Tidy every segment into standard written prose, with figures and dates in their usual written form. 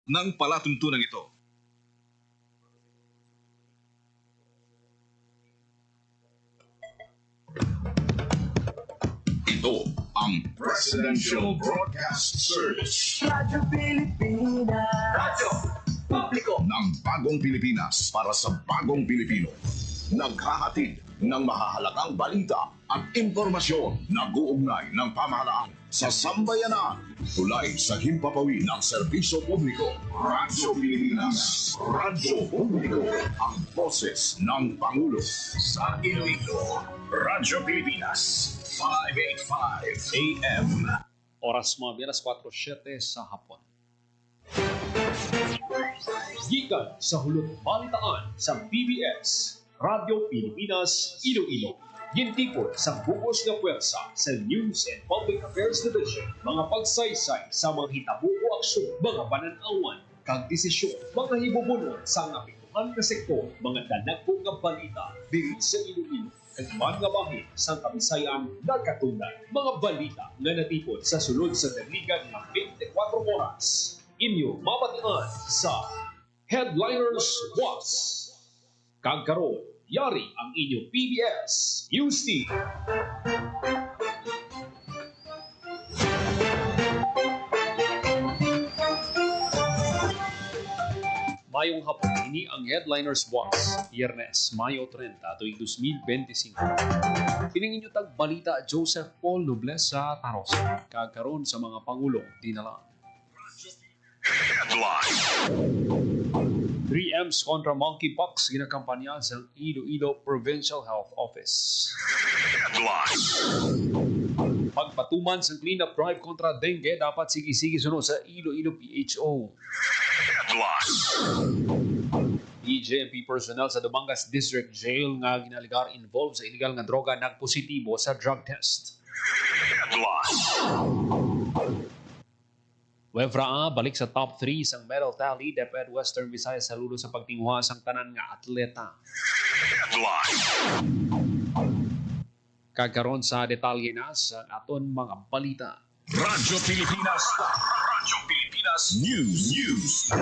ng palatuntunan ito. Ito ang Presidential Broadcast Service. Radyo Pilipinas. Radyo Publiko ng bagong Pilipinas para sa bagong Pilipino. Naghahatid ng mahahalagang balita at impormasyon na guugnay ng pamahalaan sa sambayanan. Tulay sa himpapawid ng serbisyo publiko. Radyo Pilipinas. Radyo Publiko. Ang boses ng Pangulo sa Iloilo. Radyo Pilipinas. 585 AM. Oras mo, Biyernes 4:07 sa hapon. Gikan sa hulot balitaan sa PBS, Radyo Pilipinas, Iloilo. Gintipon sa bukos na pwersa sa News and Public Affairs Division, mga pagsaysay sa mga hitabo o aksyon, mga pananawan, kag desisyon, mga hibubunon sa apektuhan na sektor, mga danagpo nga balita diri sa Iloilo, kag mga bahin sa Kabisayan nagkatunan, mga balita nga natipon sa sulod sa daligan ng 24 oras. Inyo mabatian sa Headliners Was. Kagkaroon, yari ang inyong PBS News Team. Mayong hapon, ini ang Headliners Was, Biyernes, Mayo 30, tuwing 2025. Pining inyo tag balita Joseph Paul Nobles sa Tarosa. Kagkaroon sa mga Pangulong dinala. Headline. 3Ms kontra monkeypox ginakampanya sa Iloilo Provincial Health Office. Headline. Pagpatuman sa cleanup drive kontra dengue dapat sige-sige sunod sa Iloilo PHO. Headline. PJMP personnel sa Dumangas District Jail nga ginaligar involved sa illegal nga droga nagpositibo sa drug test. Headline. Wefra balik sa top 3 sang medal tally DepEd Western Visayas saludo sa pagtinguha sang tanan nga atleta. Headline. Kagkaroon sa detalye na sa aton mga balita. Radyo Pilipinas. Radyo Pilipinas News.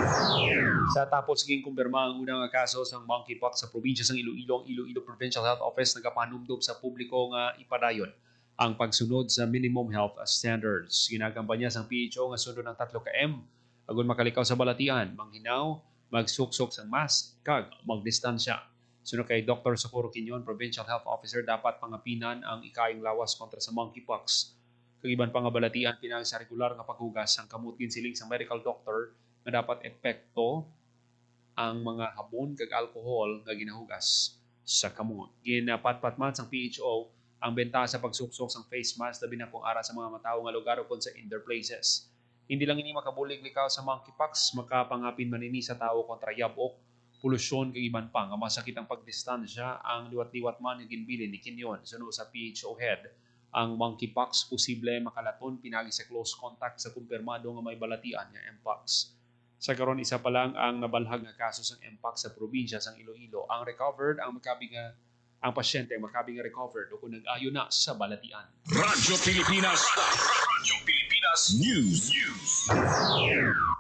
Sa tapos siging kumpirma ang unang kaso sa monkeypox sa probinsya ng Iloilo, ang Iloilo Provincial Health Office nagapanumdum sa publiko nga ipadayon ang pagsunod sa minimum health standards. Ginagampanya sa PHO nga sunod ng 3 km agon makalikaw sa balatian, manghinaw, magsuksok sa mask, kag magdistansya. Sunod kay Dr. Socorro Quinyon, Provincial Health Officer, dapat pangapinan ang ikayong lawas kontra sa monkeypox. Kag iban pa nga balatian pinag sa regular nga paghugas ang kamot ginsiling sa medical doctor nga dapat epekto ang mga habon kag alcohol nga ginahugas sa kamot. Ginapatpat man sang PHO ang benta sa pagsuksok sa face mask labi na kung ara sa mga matao nga lugar o sa indoor places. Hindi lang ini makabulig likaw sa monkeypox, makapangapin man ini sa tao kontra yabok, polusyon kag iban pa nga masakit ang pagdistansya ang liwat-liwat man nga ginbilin ni Quinyon sunod sa PHO head. Ang monkeypox posible makalaton pinagi sa close contact sa kumpirmado nga may balatian nga mpox. Sa karon isa pa lang ang nabalhag nga kaso sa mpox sa probinsya sang Iloilo. Ang recovered ang pasyente makabing recovered o kung nag-ayo na sa balatian. Radyo Pilipinas. Radyo Pilipinas News.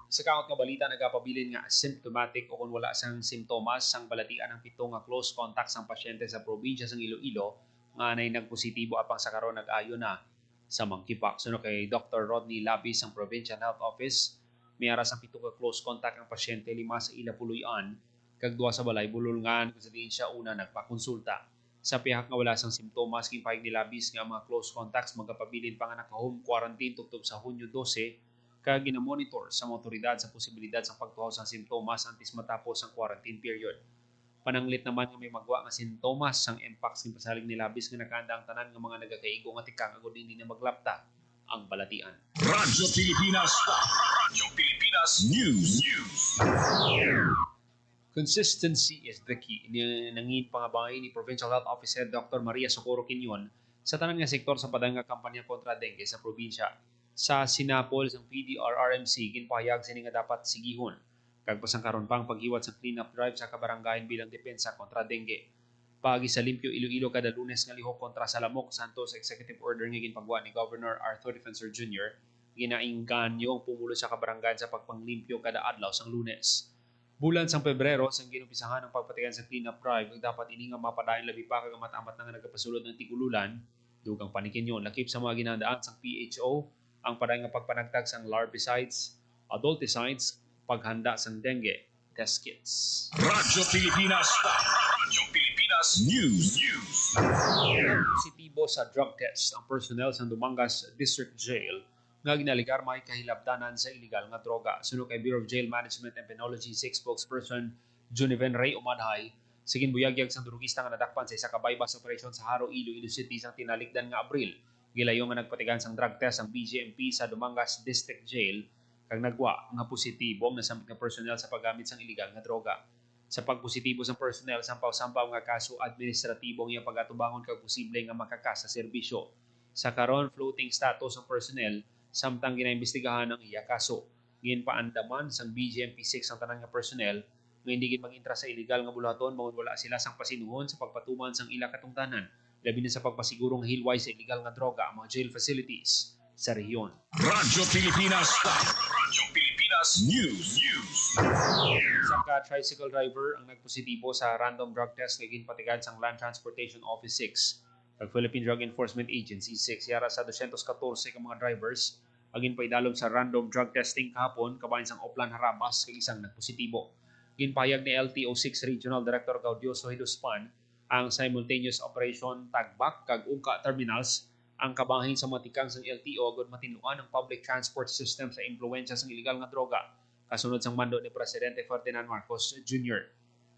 Sa kaot nga balita nagapabilin nga asymptomatic o kung wala sang simptomas sang balatian ang 7 nga close contact sang pasyente sa probinsya sang Iloilo nga nay nagpositibo apang sa karon nag-ayo na sa monkeypox. Suno kay Dr. Rodney Labis ang Provincial Health Office, may aras ang 7 nga close contact ang pasyente, 5 sa ila puluyan kag 2 sa balay bululngan kung sa diin siya una nagpakonsulta. Sa pihak nga wala sang simptomas kipahig ni Labis nga mga close contacts magapabilin pa nga naka-home quarantine tubtob sa Hunyo 12 kag ginamonitor sa mga otoridad sa posibilidad sa pagtuhaw sa simptomas antes matapos ang quarantine period. Pananglit naman nga may magwa nga sintomas sang mpox kin pasalig ni Labis nga nakaanda ang tanan nga mga nagakaigo nga tikang agud hindi na maglapta ang balatian. Radyo Pilipinas. Radyo Pilipinas News. Consistency is the key. Nangin pangabangay ni Provincial Health Officer Dr. Maria Socorro Quinyon sa tanan nga sektor sa padang nga kampanya kontra dengue sa probinsya. Sa sinapol ng PDRRMC ginpahayag sini nga dapat sigihon kag pasangkaron pang paghiwat sa cleanup drive sa kabaranggayan bilang depensa kontra dengue. Paagi sa Limpyo Iloilo kada Lunes nga lihok kontra sa lamok Santos Executive Order nga ginpagwa ni Governor Arthur Defensor Jr. ginaingganyo ang pumulo sa kabarangay sa pagpanglimpyo kada adlaw sang Lunes. Bulan sang Pebrero sang ginumpisahan ang pagpatigan sa cleanup drive ug dapat ini nga mapadayon labi pa kag amat-amat na nga nagapasulod ng tigululan dugang panikinyon lakip sa mga ginandaan sang PHO ang padayon nga pagpanagtag sang larvicides, adulticides, paghanda sang dengue test kits. Radyo Pilipinas. Radyo Pilipinas News. Positibo sa drug test ang personnel sa Dumangas District Jail nga ginaligar may kahilabtanan sa illegal nga droga. Suno kay Bureau of Jail Management and Penology 6 spokesperson Juniven Ray Umadhay, sigin buyagyag sang drugista nga nadakpan sa isa ka bypass operation sa Haro, Iloilo City sang tinalikdan nga Abril. Gilayo nga nagpatigan sang drug test ang BJMP sa Dumangas District Jail kag nagwa nga positibo ang nasamit nga personnel sa paggamit sang illegal nga droga. Sa pagpositibo sang personnel, sampaw-sampaw nga kaso administratibo nga pagatubangon kag posible nga makakasa serbisyo. Sa karon floating status ang personnel samtang ginaimbestigahan ang iya kaso. Ginpaandaman sang BJMP 6 ang tanan nga personnel nga hindi gid mag-intra sa illegal nga bulaton mao wala sila sang pasinuhon sa pagpatuman sang ila katungtanan labi na sa pagpasigurong hilway sa illegal nga droga ang mga jail facilities sa rehiyon. Radyo Pilipinas. Radyo Pilipinas News. Isang ka-tricycle driver ang nagpositibo sa random drug test nga ginpatigan sang Land Transportation Office 6 ug Philippine Drug Enforcement Agency 6 yara sa 214 ka mga drivers agin paidalom sa random drug testing kahapon kabahin sang Oplan Harabas kay isang nagpositibo. Ginpahayag ni LTO6 Regional Director Gaudioso Hiduspan ang simultaneous operation tagbak kag ungka terminals ang kabahin sa matikang sang LTO agud matinuan ang public transport system sa impluwensya sang illegal nga droga kasunod sang mando ni Presidente Ferdinand Marcos Jr.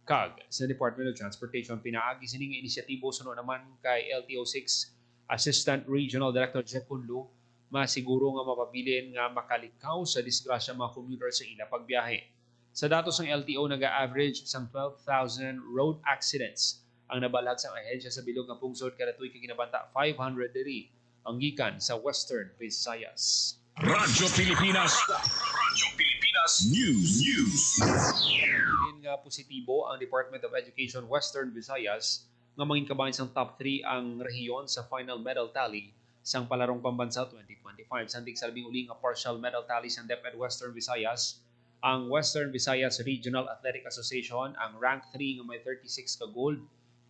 Kag sa Department of Transportation pinaagi sini nga inisyatibo sunod naman kay LTO6 Assistant Regional Director Jeff Kunlu masiguro nga mapabilin nga makalikaw sa disgrasya mga commuter sa ila pagbiyahe. Sa datos ng LTO naga-average sang 12,000 road accidents ang nabalag sa ahensya sa bilog nga pungsod kada tuig kay ginabanta 500 diri ang gikan sa Western Visayas. Radyo Pilipinas. Radyo Pilipinas News. Din nga positibo ang Department of Education Western Visayas nga mangin kabahin sang top 3 ang rehiyon sa final medal tally sang palarong pambansa 2025. Sandig sa labing uli nga partial medal tally sa DepEd Western Visayas, ang Western Visayas Regional Athletic Association ang rank 3 nga may 36 ka gold,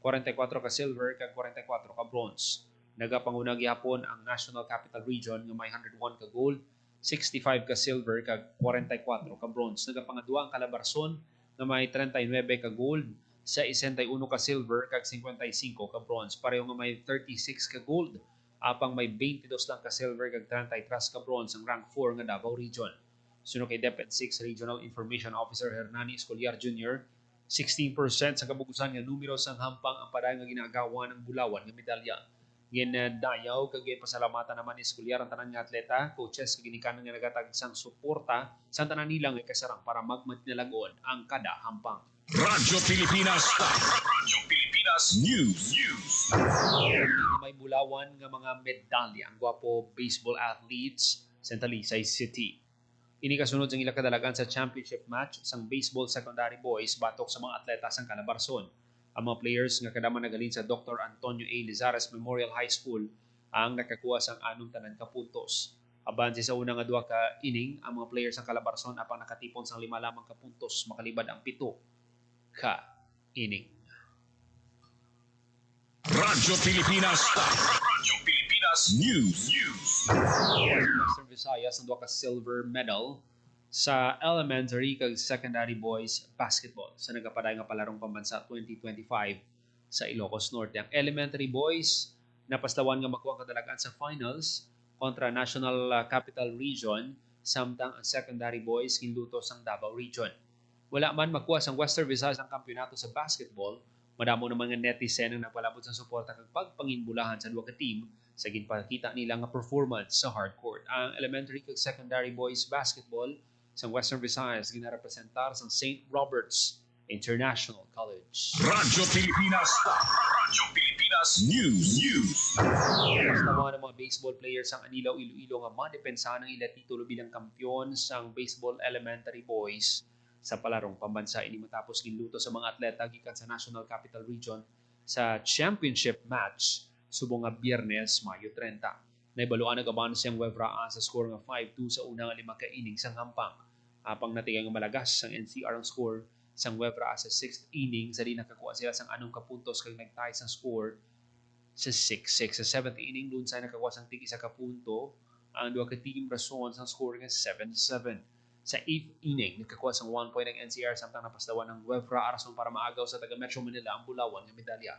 44 ka silver kag 44 ka bronze. Nagapanguna gihapon ang National Capital Region nga may 101 ka gold, 65 ka silver kag 44 ka bronze. Nagapangadua ang Calabarzon nga may 39 ka gold, sa 61 ka silver kag 55 ka bronze. Pareho nga may 36 ka gold, apang may 22 lang ka silver kag 33 ka bronze ang rank 4 nga Davao Region. Sunod kay DepEd 6 Regional Information Officer Hernani Escoliar Jr., 16% sa kabugusan nga numero sang hampang ang padayon nga ginagawa ng Bulawan nga medalya. Ginadayaw kag pasalamatan naman ni Escoliar ang tanan nga atleta, coaches kag ginikanan nga nagatag sang suporta sa tanan nila nga kasarang para magmatinalagon ang kada hampang. Radyo Pilipinas. Radyo Pilipinas News. May Bulawan nga mga medalya ang gwapo baseball athletes sa Talisay City. Ini kasunod sang ila kadalagan sa championship match sang baseball secondary boys batok sa mga atleta sang Calabarzon. Ang mga players nga kadama nagalin sa Dr. Antonio A. Lizares Memorial High School ang nakakuha sang anong tanan ka puntos. Aban sa una nga duha ka inning, ang mga players sang Calabarzon apang nakatipon sang 5 lamang ka puntos makalibad ang 7 ka inning. Radyo Pilipinas. Radyo Pilipinas News. Western Visayas ang duha ka silver medal sa elementary kag secondary boys basketball sa nagapaday nga palarong pambansa 2025 sa Ilocos Norte. Ang elementary boys napastawan nga makuha ang kadalagan sa finals kontra National Capital Region samtang ang secondary boys hinluto sang Davao Region. Wala man makuha sang Western Visayas ang kampeonato sa basketball, madamo naman nga netizen ang nagpalabot sa suporta kag pagpanginbulahan sa duha ka team sa ginpakita nila nga performance sa hardcourt. Ang elementary kag secondary boys basketball sa Western Visayas ginarepresentar sa St. Robert's International College. Radyo Pilipinas. Radyo Pilipinas News. Basta ng mga baseball players ang Anilaw Iloilo nga madepensahan ang ila titulo bilang kampiyon sang baseball elementary boys sa palarong pambansa. Ini matapos ginluto sa mga atleta gikan sa National Capital Region sa championship match subong nga Biyernes, Mayo 30. Naibaluan nagaban siyang Webra sa score nga 5-2 sa unang 5 ka innings sang hampang. Apang natigay nga malagas sang NCR ang score sang Webra sa 6th inning sa di nakakuha sila sang 6 ka puntos kag nagtie sang score sa 6-6. Sa 7th inning doon sa nakakuha sang tig 1 ka punto ang duha ka team rason sang score nga 7-7. Sa 8th inning nakakuha sang 1 point ang NCR samtang napasdawan ng Webra arason para maagaw sa taga Metro Manila ang bulawan nga medalya.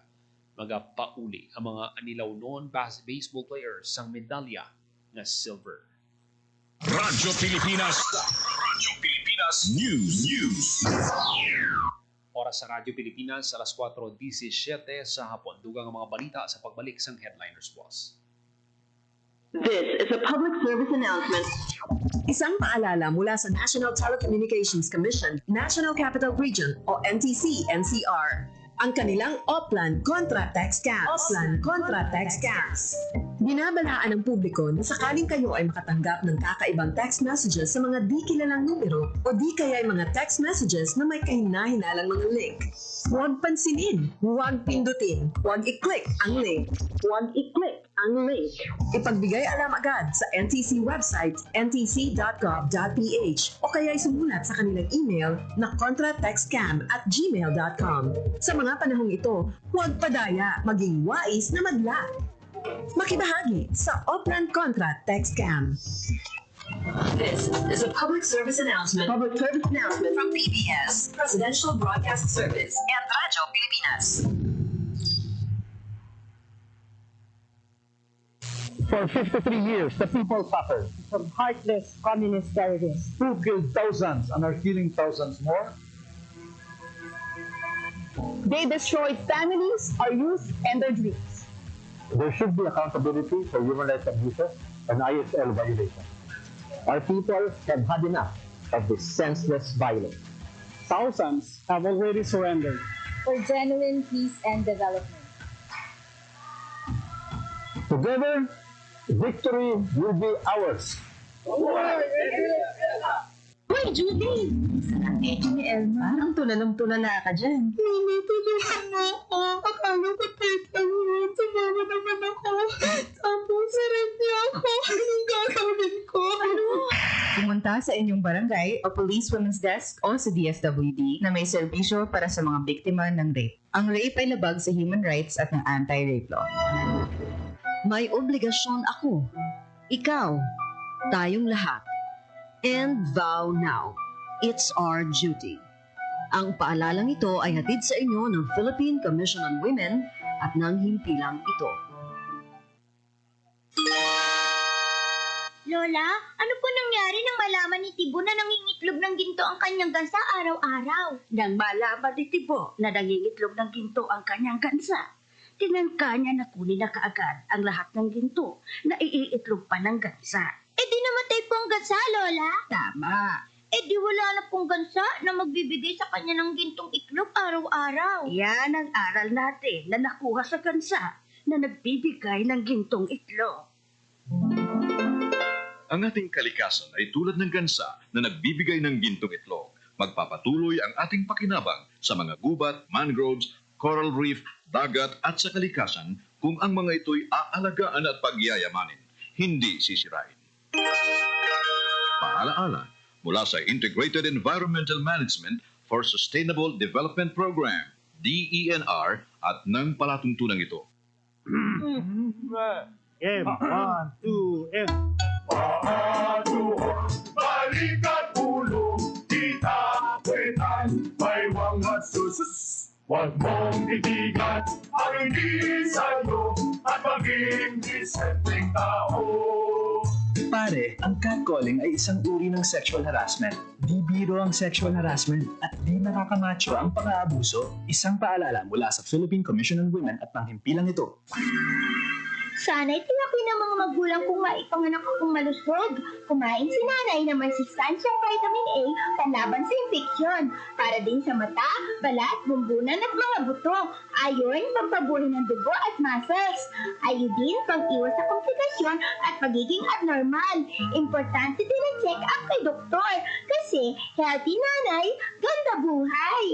Magapauli ang mga anilaw noon baseball players sang medalya na silver. Radyo Pilipinas. Radyo Pilipinas News. Oras sa Radyo Pilipinas, alas 4:17 sa hapon. Dugang ang mga balita sa pagbalik sang Headliners Boss. This is a public service announcement. Isang paalala mula sa National Telecommunications Commission, National Capital Region o NTC-NCR. Ang kanilang Oplan Contra Text Scams. Oplan Contra Text Scams. Binabalaan ng publiko na sakaling kayo ay makatanggap ng kakaibang text messages sa mga di kilalang numero o di kaya ay mga text messages na may kahina-hinalang mga link. Huwag pansinin, huwag pindutin, huwag i-click ang link. Huwag i-click ang link. Ipagbigay alam agad sa NTC website ntc.gov.ph o kaya sumulat sa kanilang email na contratextcam@gmail.com. Sa mga panahong ito, huwag padaya, maging wais na madla. Makibahagi sa Oplan Contra Text Scam. This is a public service announcement. Public service announcement From PBS, Presidential Broadcast Service, and Radyo Pilipinas. For 53 years, the people suffered from heartless communist terrorists. who killed thousands and are killing thousands more. They destroyed families, our youth, and their dreams. There should be accountability for human rights abuses and ISL violations. Our people have had enough of this senseless violence. Thousands have already surrendered. For genuine peace and development. Together, victory will be ours. Hoy, Judy! Saan ang edyo ni Elma? Parang tulalong-tulala ka dyan. Mama, tulungan mo ako. Akala ko tita mo. Tumama naman ako. Tapos sarap niya ako. Anong gagawin ko? Pumunta sa inyong barangay o Police Women's Desk o sa DSWD na may serbisyo para sa mga biktima ng rape. Ang rape ay labag sa human rights at ng anti-rape law. May obligasyon ako, ikaw, tayong lahat. And vow now, it's our duty. Ang paalalang ito ay hatid sa inyo ng Philippine Commission on Women at ng himpilang ito. Lola, ano po nangyari nang malaman ni Tibo na nangingitlog ng ginto ang kanyang gansa araw-araw? Nang malaman ni Tibo na nangingitlog ng ginto ang kanyang gansa, tinangka niya na kunin na kaagad ang lahat ng ginto na iiitlog pa ng gansa. Eh di namatay po ang gansa, Lola? Tama. Eh di wala na pong gansa na magbibigay sa kanya ng gintong itlog araw-araw. Yan ang aral natin na nakuha sa gansa na nagbibigay ng gintong itlog. Ang ating kalikasan ay tulad ng gansa na nagbibigay ng gintong itlog. Magpapatuloy ang ating pakinabang sa mga gubat, mangroves, coral reef, dagat at sa kalikasan kung ang mga ito'y aalagaan at pagyayamanin, hindi sisirain. Paalaala mula sa Integrated Environmental Management for Sustainable Development Program, DENR, at ng palatuntunan ito. M, 1, 2, M. Paaduhon, balikat ulo, kita kwetan, may wangat susus. Huwag mong titigan ang hindi sa'yo at maging disenteng tao. Pare, ang catcalling ay isang uri ng sexual harassment. Di biro ang sexual harassment at di nakakamacho ang pang-aabuso. Isang paalala mula sa Philippine Commission on Women at panghimpilang ito. Sana'y tiyakin ng mga magulang kung maipanganak akong malusog. Kumain si nanay ng may sustansyang vitamin A panlaban sa infeksyon. Para din sa mata, balat, bumbunan at mga buto. Ayon, pagpabuhay ng dugo at muscles. Ayodin, pang-iwas sa komplikasyon at pagiging abnormal. Importante din ang check-up kay doktor. Kasi healthy nanay, ganda buhay.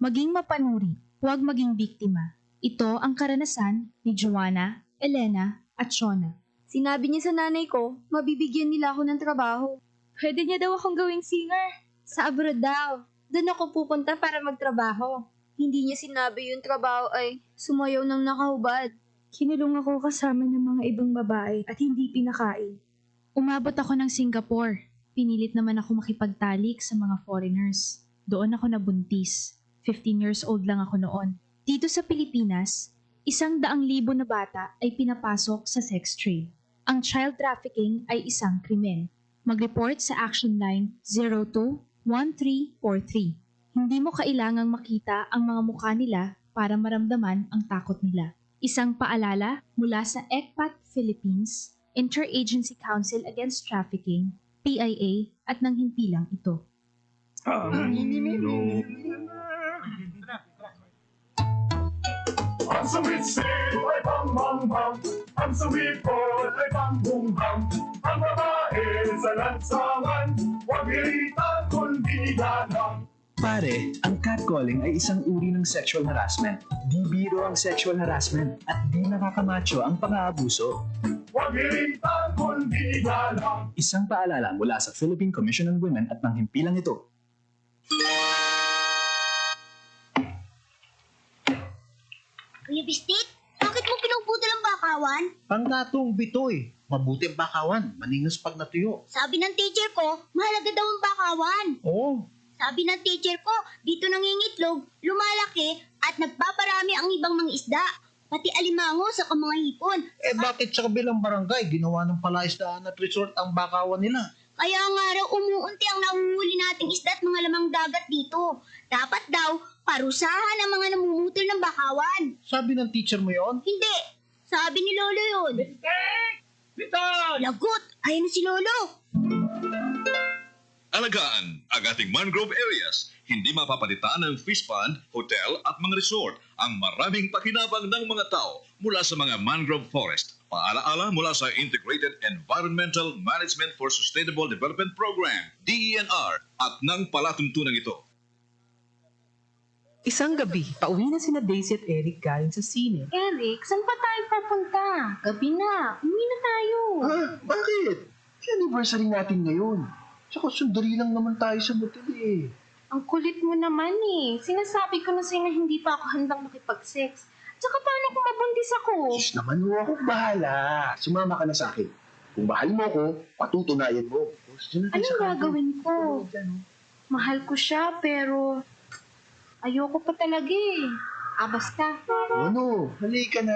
Maging mapanuri, huwag maging biktima. Ito ang karanasan ni Joanna, Elena, at Shona. Sinabi niya sa nanay ko, mabibigyan nila ako ng trabaho. Pwede niya daw akong gawing singer. Sa abroad daw. Doon ako pupunta para magtrabaho. Hindi niya sinabi yung trabaho ay sumayaw ng nakahubad. Kinulong ako kasama ng mga ibang babae at hindi pinakain. Umabot ako ng Singapore. Pinilit naman ako makipagtalik sa mga foreigners. Doon ako nabuntis. 15 years old lang ako noon. Dito sa Pilipinas, 100,000 na bata ay pinapasok sa sex trade. Ang child trafficking ay isang krimen. Mag-report sa Action Line 02-1343. Hindi mo kailangang makita ang mga mukha nila para maramdaman ang takot nila. Isang paalala mula sa ECPAT Philippines, Interagency Council Against Trafficking, PIA, at nang himpilang ito. Ang sawit ay bang bang bang, ang sawit ay bang bung bang. Ang babae sa lansangan, huwag iritan kundi galang. Pare, ang catcalling ay isang uri ng sexual harassment. Di biro ang sexual harassment at di nakakamacho ang pang-aabuso. Huwag iritan kundi galang. Isang paalala mula sa Philippine Commission on Women at nang himpilang ito. Kuya Bistik, bakit mo pinuputol ang bakawan? Panggatong bitoy. Mabuti ang bakawan, maningas pag natuyo. Sabi ng teacher ko, mahalaga daw ang bakawan. Oo. Sabi ng teacher ko, dito nangingitlog, lumalaki, at nagpaparami ang ibang mga isda. Pati alimango sa mga hipon. Bakit sa kabilang barangay ginawa ng palaisdaan at resort ang bakawan nila? Kaya nga raw umuunti ang nahuhuli nating isda at mga lamang dagat dito. Dapat daw, parusahan ang mga namumutol ng bakawan. Sabi ng teacher mo yon? Hindi. Sabi ni Lolo yun. Bitan! Lagot! Ayun si Lolo. Alagaan ang ating mangrove areas. Hindi mapapalitan ng fish pond, hotel at mga resort ang maraming pakinabang ng mga tao mula sa mga mangrove forest. Paalaala mula sa Integrated Environmental Management for Sustainable Development Program, DENR, at ng palatuntunan ito. Isang gabi, pauwi na sina Daisy at Eric galing sa sine. Eric, saan pa tayo papunta? Gabi na. Uwi na tayo. Bakit? Anniversary natin ngayon. Tsaka sundali lang naman tayo sa motel eh. Ang kulit mo naman eh. Sinasabi ko na sa'yo na hindi pa ako handang makipag-sex. Tsaka paano kung mabundis ako? Sus naman mo ako bahala. Sumama ka na sa akin. Kung mahal mo ako, patutunayan mo. Anong gagawin ko? Mahal ko siya pero ayoko pa talaga eh. Basta. Ano? Halika na.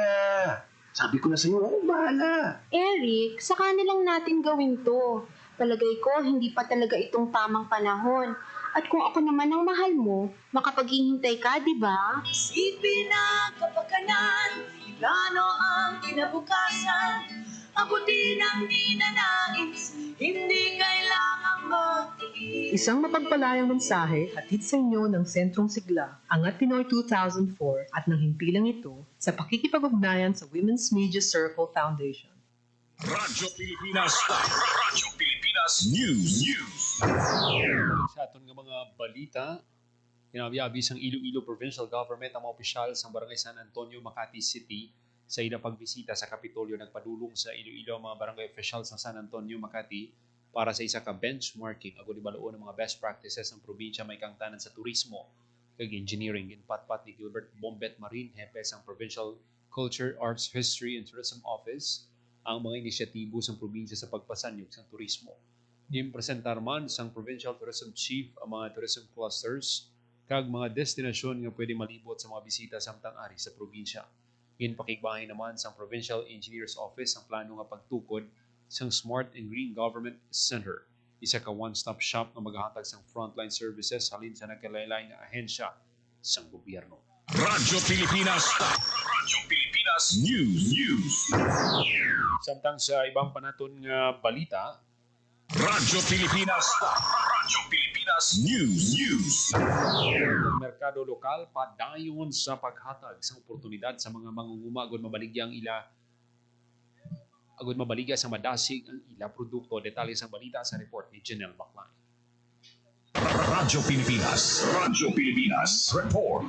Sabi ko na sa'yo, ako bahala. Eric, sa kanilang natin gawin to. Palagay ko, hindi pa talaga itong tamang panahon. At kung ako naman ang mahal mo, makapaghihintay ka, di ba? Isipin ang kapakanan, plano ang kinabukasan. Abutin ang ninanais, hindi kailangang magtiis. Isang mapagpalayang mensahe hatid sa inyo ng Sentrong Sigla, Angat Pinoy 2004 at ng himpilang ito sa pakikipag-ugnayan sa Women's Media Circle Foundation. Radyo Pilipinas. Radyo Pilipinas News. Sa aton nga mga balita, kinabiabi sang Iloilo Provincial Government ang mga opisyal sa Barangay San Antonio, Makati City sa ida pagbisita sa Kapitolyo. Nagpadulong sa Iloilo ang mga barangay officials sa San Antonio, Makati para sa isa ka benchmarking agud ibaloon ang mga best practices ng probinsya may kangtanan sa turismo kag engineering. Ginpatpat ni Gilbert Bombet Marin, hepe sang Provincial Culture, Arts, History and Tourism Office ang mga inisyatibo sa probinsya sa pagpasanyog sa turismo. Impresentar man sang Provincial Tourism Chief ang mga tourism clusters kag mga destinasyon nga pwede malibot sa mga bisita samtang ari sa probinsya. Ginpakigbahay naman sang Provincial Engineers Office ang plano nga pagtukod sang Smart and Green Government Center, isa ka one-stop shop nga maghahatag sang frontline services halin sa nagkalaylay nga ahensya sang gobyerno. Radyo Pilipinas. Radyo Pilipinas News. Samtang sa ibang panaton nga balita, Radyo Pilipinas. Radyo Pilipinas News. ang merkado lokal padayon sa paghatag sa oportunidad sa mga mangunguma agud mabaligya sa madasig ang ila produkto. Detalye sa balita sa report ni Janelle Baclay. Radyo Pilipinas. Radyo Pilipinas. Report.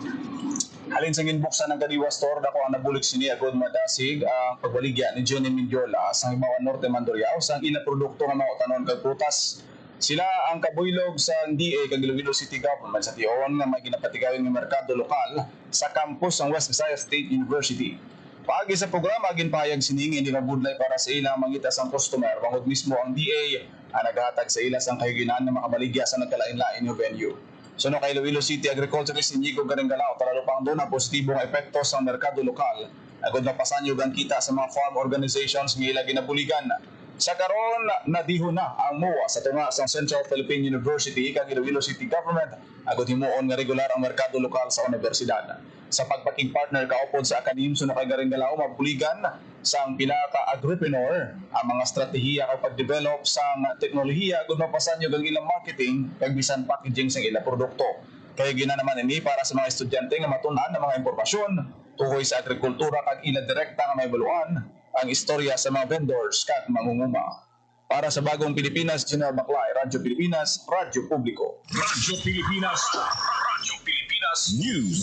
Halin sa ginbuksan ng Kadiwa Store, dako ang nabulig sini agod madasig ang pagbaligya ni Jenny Mindiola sa Himawan Norte Mandurriao sa ina produkto nga mga tanon kag prutas. Sila ang kabuylog sa DA kag Iloilo City Government sa tiyon nga may ginapatigawin nga merkado lokal sa campus ng West Visayas State University. Paagi sa programa, ginpahayag siningi ni Mabudlay para sa ilang mangitas ang customer. Bangod mismo ang DA ang naghatag sa ilas ang kahiginan na makabaligya sa nagkalain-lain yung venue. Suno kay Iloilo City Agriculturist Inigo Garengalao, talalo pang doon ang positibong epekto sa merkado lokal. Agod mapasanyog ang kita sa mga farm organizations ng ilang ginabuligan. Sa karon nadihon na ang MOA sa tunga sa Central Philippine University kag Iloilo City Government agod himuon nga regular ang merkado lokal sa universidad. Sa pagpaking partner kaupod sa akadim suno kay Garengalao mabuligan sang pila ka agripreneur ang mga estratehiya kag pagdevelop sang teknolohiya agud mapasanyog ang ilang marketing kag bisan packaging sang ilang produkto. Kaya gina naman ini para sa mga estudyante nga matunan ng mga impormasyon tungkol sa agrikultura kag ila direkta nga may baluan ang istorya sa mga vendors kag mangunguma. Para sa Bagong Pilipinas, General Maclay, Radyo Pilipinas, Radyo Publiko. Radyo Pilipinas. Radyo Pilipinas News.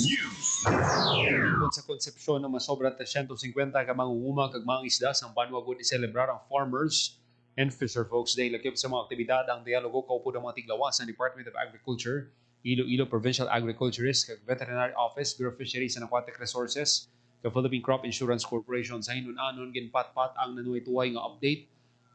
Tungkol sa konsepsyon ng masobra 350 ka mangunguma kag mga isda sang banwagod iselebrar ang Farmers and Fisher Folks Day. Lakip sa mga aktibidad ang dialogo kaupod ang mga tiglawas ng Department of Agriculture, Iloilo Provincial Agriculturist kag Veterinary Office, Bureau of Fisheries and Aquatic Resources, kag Philippine Crop Insurance Corporation. Sa hinunanon ginpatpat ang nanuway-tuway nga update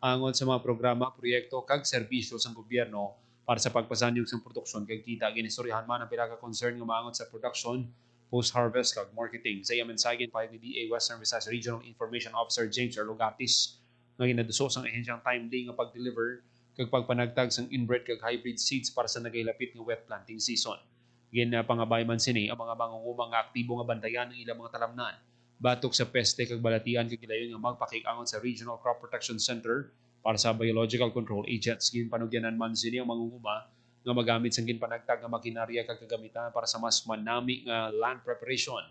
angon sa mga programa, proyekto kag serbisyo sa gobyerno para sa pagpasanyog sa produksyon kag kita. Ginistoryahan man ang pila ka concern nga maangon sa production, post-harvest kag marketing. Sa iyaman sagin pahayag ni DA Western Visayas Regional Information Officer James Arlogatis nga ginaduso sang ahensyang timely nga pag-deliver kag pagpanagtag sang inbred kag hybrid seeds para sa nagailapit nga wet planting season. Ginapangabay man sini ang mga mangunguma nga aktibo nga bantayan ng ilang mga talamnan. Batok sa peste kag balatian kag gidayon nga magpakig-angon sa Regional Crop Protection Center para sa biological control agents. Ginpanugyanan man sini ang mangunguma nga magamit sang ginpanagtag nga makinarya kag kagamitan para sa mas manami nga land preparation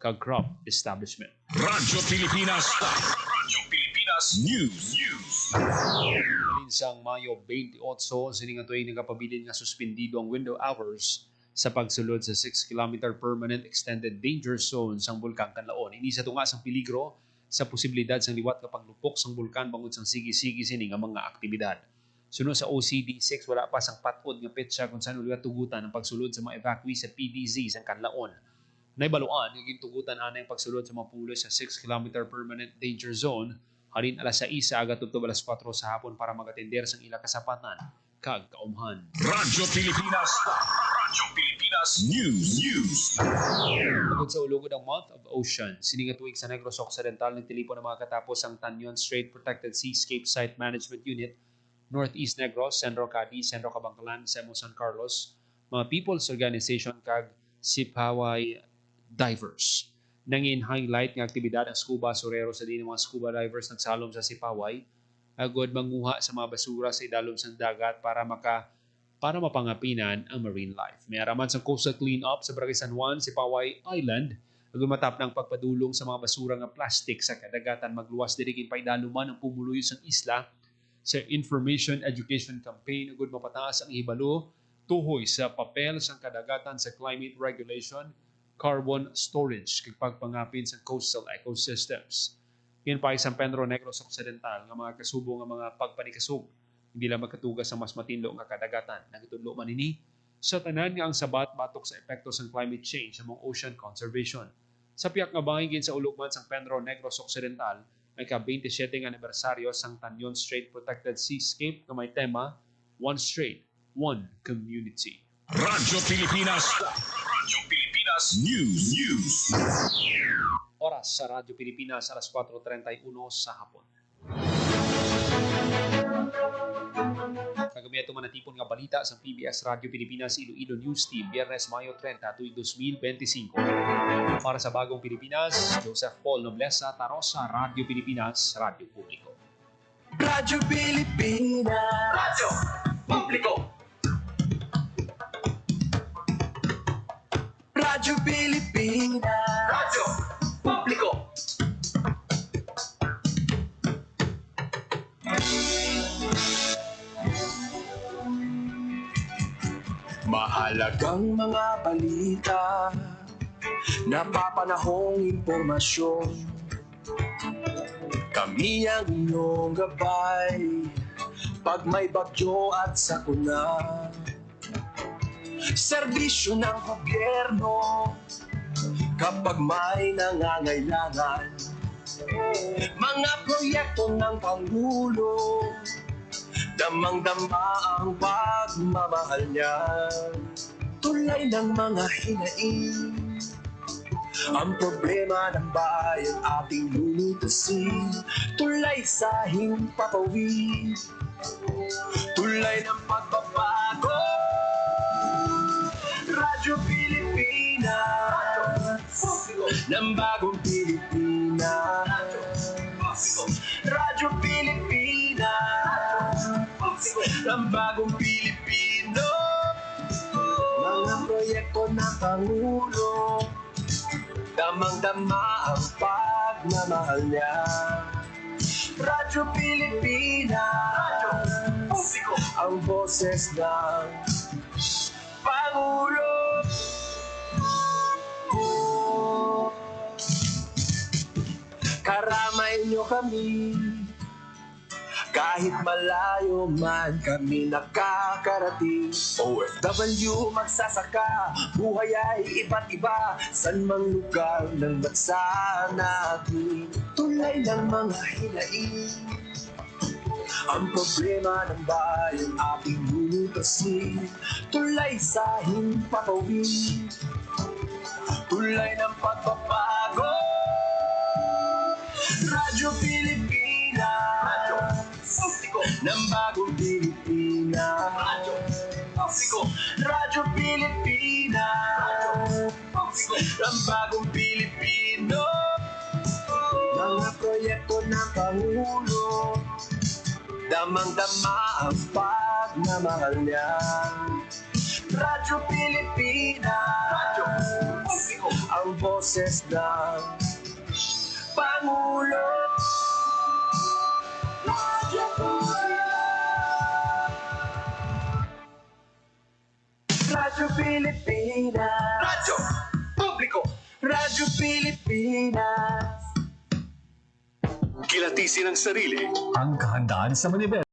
kag crop establishment. Radyo Pilipinas. Radyo Pilipinas News. Sa Mayo 28, sining atoy nagapabilin nga suspendido ang window hours sa pagsulod sa 6-kilometer permanent extended danger zone sang Bulkan Kanlaon. Ini sa tunga sang peligro sa posibilidad sang liwat nga paglupok sang bulkan bangod sang sige-sige sini nga mga aktibidad. Sunod sa OCD6, wala pa sang patod nga petsa kung saan ulit tugutan ang pagsulod sa mga evacuee sa PDZ sang Kanlaon. Naibaluan nga gintugutan ana ang pagsulod sa mga pulo sa 6-kilometer permanent danger zone halin alas 6 sa aga tubtob alas 4 sa hapon para magatender sang ila kasapatan kag kaumhan. Radyo Pilipinas. Radyo Pilipinas News. Tungkol sa ulugod ang Month of Ocean, siningat tuwing sa Negros Occidental nagtilipo na mga katapos ang Tanyon Strait Protected Seascape Site Management Unit, Northeast Negros, Centro Cadiz, Centro Cabangcalan, Semo San Carlos, mga People's Organization kag Sipaway Divers. Nangin highlight nga aktibidad ang scuba surero sa din mga scuba divers nagsalom sa Sipaway agod manguha sa mga basura sa idalom sa dagat para mapangapinan ang marine life. May araman sa coastal clean-up sa Barangay San Juan, Sipaway Island agud matap ng pagpadulong sa mga basura nga plastic sa kadagatan magluwas diri kin paidaluman ang pumuluyo sa isla sa information education campaign agud mapataas ang hibalo tuhoy sa papel sa kadagatan sa climate regulation, carbon storage kag pagpangapin sa coastal ecosystems. Yan pa isang Pedro Negros Occidental nga mga kasubo nga mga pagpanikasog hindi lang magkatugas sa mas matinlo nga kadagatan. Nagitudlo man ini sa tanan nga ang sabat batok sa epekto sa climate change sa mga ocean conservation. Sa piyak nga bangin sa ulugman sang Pedro Negros Occidental may ka-27 anibersaryo sang Tanyon Strait Protected Seascape nga may tema One Strait, One Community. Radyo Pilipinas. Radyo Pilipinas News. Oras sa Radyo Pilipinas, alas 4:31 sa hapon. Kagamiya manatipon nga balita sa PBS Radyo Pilipinas Iloilo News Team, Biyernes, Mayo 30, tuig 2025. Para sa Bagong Pilipinas, Joseph Paul Noblesa, Tarosa, Radyo Pilipinas, Radyo Publiko. Radyo Pilipinas. Radyo Publiko. Radyo Pilipinas. Radyo Publiko. Mahalagang mga balita, napapanahong impormasyon. Kami ang inyong gabay, pag may bagyo at sakuna. Serbisyo ng gobyerno, kapag may nangangailangan. Mga proyekto ng Pangulo, damang-dama ang pagmamahal niya. Tulay ng mga hinaing, ang problema ng bayan ating lulutasin. Tulay sa himpapawid, tulay ng pagbabago. Radyo Pilipinas, ng bagong Pilipinas. Radyo Pilipinas, ng bagong Pilipino. Mga proyekto ng Pangulo, damang-dama ang pagmamahal niya. Radyo Pilipinas, ang boses ng Pangulo. Karamay niyo kami, kahit malayo man kami nakakarating. OFW magsasaka, buhay ay iba't iba, san mang lugar ng bansa natin. Tulay ng mga hinaing, ang problema ng bayan ating lulutasin. Tulay sa himpapawid, tulay ng pagbabago. Radyo Pilipinas, ng bagong Pilipinas. Radyo Pilipinas, ng bagong Pilipino. Mga proyekto ng Pangulo, damang-dama ang pagmamahal niya. Radyo Pilipinas, ang boses ng Pangulo. Radyo Pilipinas, Radyo Publiko, Radyo Pilipinas. Kilatisin ang sarili. Ang kahandaan sa Manibela.